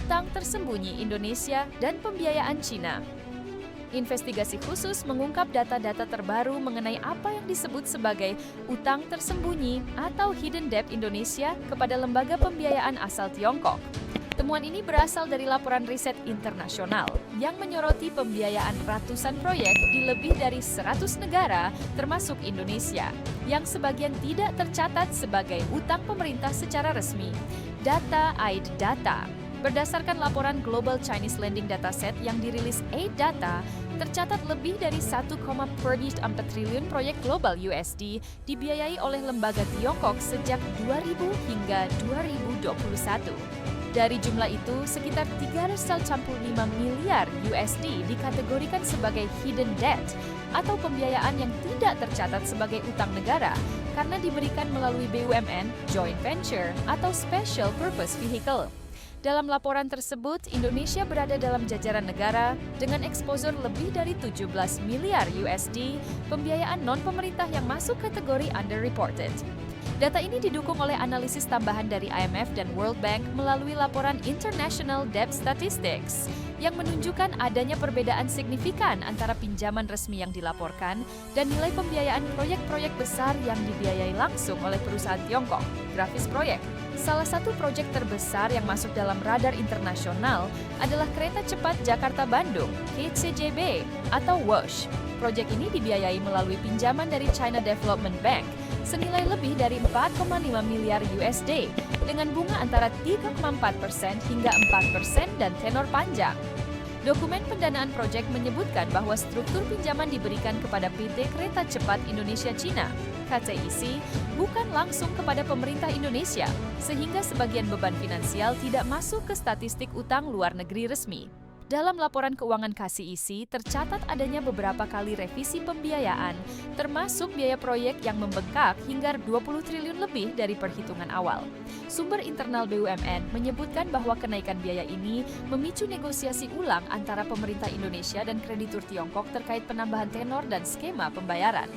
Utang Tersembunyi Indonesia dan Pembiayaan Cina. Investigasi khusus mengungkap data-data terbaru mengenai apa yang disebut sebagai utang tersembunyi atau hidden debt Indonesia kepada lembaga pembiayaan asal Tiongkok. Temuan ini berasal dari laporan riset internasional yang menyoroti pembiayaan ratusan proyek di lebih dari 100 negara termasuk Indonesia, yang sebagian tidak tercatat sebagai utang pemerintah secara resmi. Data AID Data. Berdasarkan laporan Global Chinese Lending Dataset yang dirilis AID Data, tercatat lebih dari 1,4 triliun proyek global USD dibiayai oleh lembaga Tiongkok sejak 2000 hingga 2021. Dari jumlah itu, sekitar 395 miliar USD dikategorikan sebagai hidden debt atau pembiayaan yang tidak tercatat sebagai utang negara karena diberikan melalui BUMN, joint venture, atau special purpose vehicle. Dalam laporan tersebut, Indonesia berada dalam jajaran negara dengan eksposur lebih dari 17 miliar USD pembiayaan non-pemerintah yang masuk kategori underreported. Data ini didukung oleh analisis tambahan dari IMF dan World Bank melalui laporan International Debt Statistics yang menunjukkan adanya perbedaan signifikan antara pinjaman resmi yang dilaporkan dan nilai pembiayaan proyek-proyek besar yang dibiayai langsung oleh perusahaan Tiongkok. Grafis proyek. Salah satu proyek terbesar yang masuk dalam radar internasional adalah Kereta Cepat Jakarta-Bandung, KCJB, atau WOSH. Proyek ini dibiayai melalui pinjaman dari China Development Bank senilai lebih dari 4,5 miliar USD dengan bunga antara 3,4% hingga 4% dan tenor panjang. Dokumen pendanaan proyek menyebutkan bahwa struktur pinjaman diberikan kepada PT Kereta Cepat Indonesia Cina, KCIC, bukan langsung kepada pemerintah Indonesia, sehingga sebagian beban finansial tidak masuk ke statistik utang luar negeri resmi. Dalam laporan keuangan KCIC, tercatat adanya beberapa kali revisi pembiayaan, termasuk biaya proyek yang membengkak hingga 20 triliun lebih dari perhitungan awal. Sumber internal BUMN menyebutkan bahwa kenaikan biaya ini memicu negosiasi ulang antara pemerintah Indonesia dan kreditur Tiongkok terkait penambahan tenor dan skema pembayaran.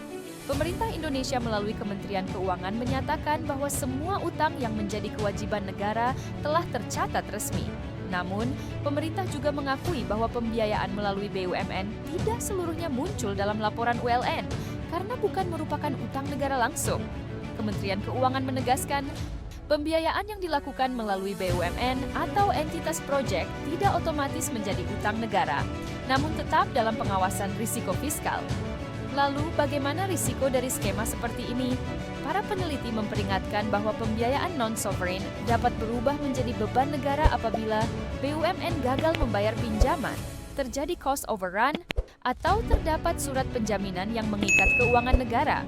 Pemerintah Indonesia melalui Kementerian Keuangan menyatakan bahwa semua utang yang menjadi kewajiban negara telah tercatat resmi. Namun, pemerintah juga mengakui bahwa pembiayaan melalui BUMN tidak seluruhnya muncul dalam laporan ULN karena bukan merupakan utang negara langsung. Kementerian Keuangan menegaskan, pembiayaan yang dilakukan melalui BUMN atau entitas proyek tidak otomatis menjadi utang negara, namun tetap dalam pengawasan risiko fiskal. Lalu, bagaimana risiko dari skema seperti ini? Para peneliti memperingatkan bahwa pembiayaan non-sovereign dapat berubah menjadi beban negara apabila BUMN gagal membayar pinjaman, terjadi cost overrun, atau terdapat surat penjaminan yang mengikat keuangan negara.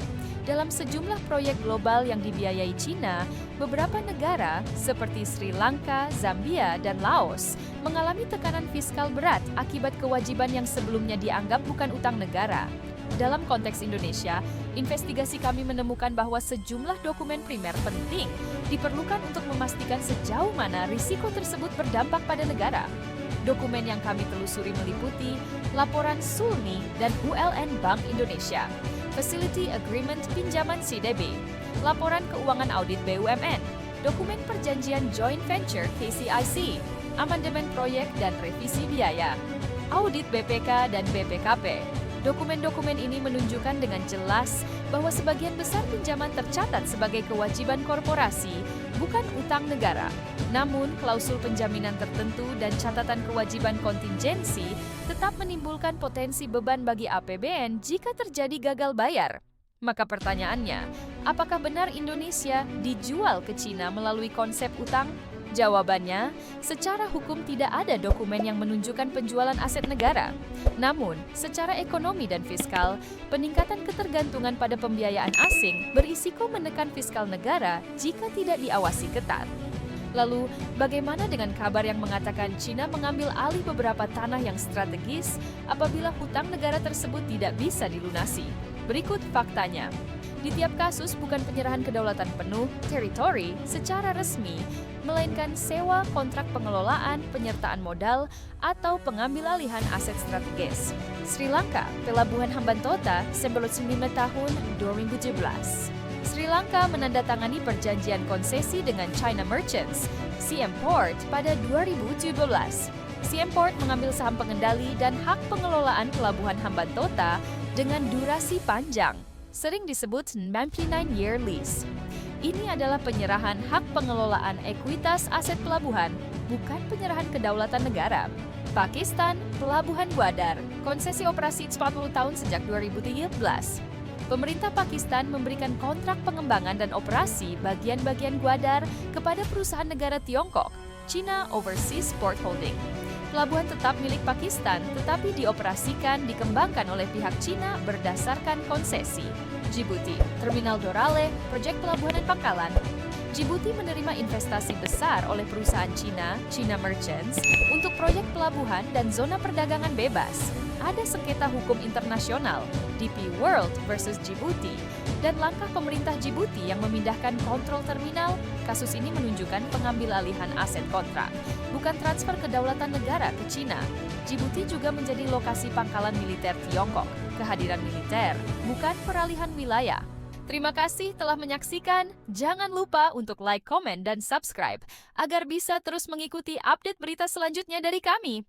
Dalam sejumlah proyek global yang dibiayai Cina, beberapa negara seperti Sri Lanka, Zambia, dan Laos mengalami tekanan fiskal berat akibat kewajiban yang sebelumnya dianggap bukan utang negara. Dalam konteks Indonesia, investigasi kami menemukan bahwa sejumlah dokumen primer penting diperlukan untuk memastikan sejauh mana risiko tersebut berdampak pada negara. Dokumen yang kami telusuri meliputi laporan SULNI dan ULN Bank Indonesia, Facility Agreement Pinjaman CDB, laporan keuangan audit BUMN, dokumen perjanjian joint venture KCIC, amandemen proyek dan revisi biaya, audit BPK dan BPKP. Dokumen-dokumen ini menunjukkan dengan jelas bahwa sebagian besar pinjaman tercatat sebagai kewajiban korporasi, bukan utang negara. Namun, klausul penjaminan tertentu dan catatan kewajiban kontingensi tetap menimbulkan potensi beban bagi APBN jika terjadi gagal bayar. Maka pertanyaannya, apakah benar Indonesia dijual ke Cina melalui konsep utang? Jawabannya, secara hukum tidak ada dokumen yang menunjukkan penjualan aset negara. Namun, secara ekonomi dan fiskal, peningkatan ketergantungan pada pembiayaan asing berisiko menekan fiskal negara jika tidak diawasi ketat. Lalu, bagaimana dengan kabar yang mengatakan Cina mengambil alih beberapa tanah yang strategis apabila hutang negara tersebut tidak bisa dilunasi? Berikut faktanya. Di tiap kasus bukan penyerahan kedaulatan penuh, teritori, secara resmi, melainkan sewa kontrak pengelolaan, penyertaan modal, atau pengambil alihan aset strategis. Sri Lanka, Pelabuhan Hambantota, 19 tahun 2017. Sri Lanka menandatangani perjanjian konsesi dengan China Merchants, CM Port, pada 2017. CM Port mengambil saham pengendali dan hak pengelolaan pelabuhan Hambantota dengan durasi panjang, sering disebut 99-year lease. Ini adalah penyerahan hak pengelolaan ekuitas aset pelabuhan, bukan penyerahan kedaulatan negara. Pakistan, Pelabuhan Gwadar, konsesi operasi 40 tahun sejak 2013. Pemerintah Pakistan memberikan kontrak pengembangan dan operasi bagian-bagian Gwadar kepada perusahaan negara Tiongkok, China Overseas Port Holding. Pelabuhan tetap milik Pakistan, tetapi dioperasikan dikembangkan oleh pihak China berdasarkan konsesi. Djibouti, Terminal Dorale, proyek pelabuhan dan pangkalan. Djibouti menerima investasi besar oleh perusahaan China, China Merchants, untuk proyek pelabuhan dan zona perdagangan bebas. Ada sengketa hukum internasional, DP World versus Djibouti, dan langkah pemerintah Djibouti yang memindahkan kontrol terminal. Kasus ini menunjukkan pengambil alihan aset kontrak, bukan transfer kedaulatan negara ke China. Djibouti juga menjadi lokasi pangkalan militer Tiongkok, kehadiran militer, bukan peralihan wilayah. Terima kasih telah menyaksikan. Jangan lupa untuk like, komen, dan subscribe agar bisa terus mengikuti update berita selanjutnya dari kami.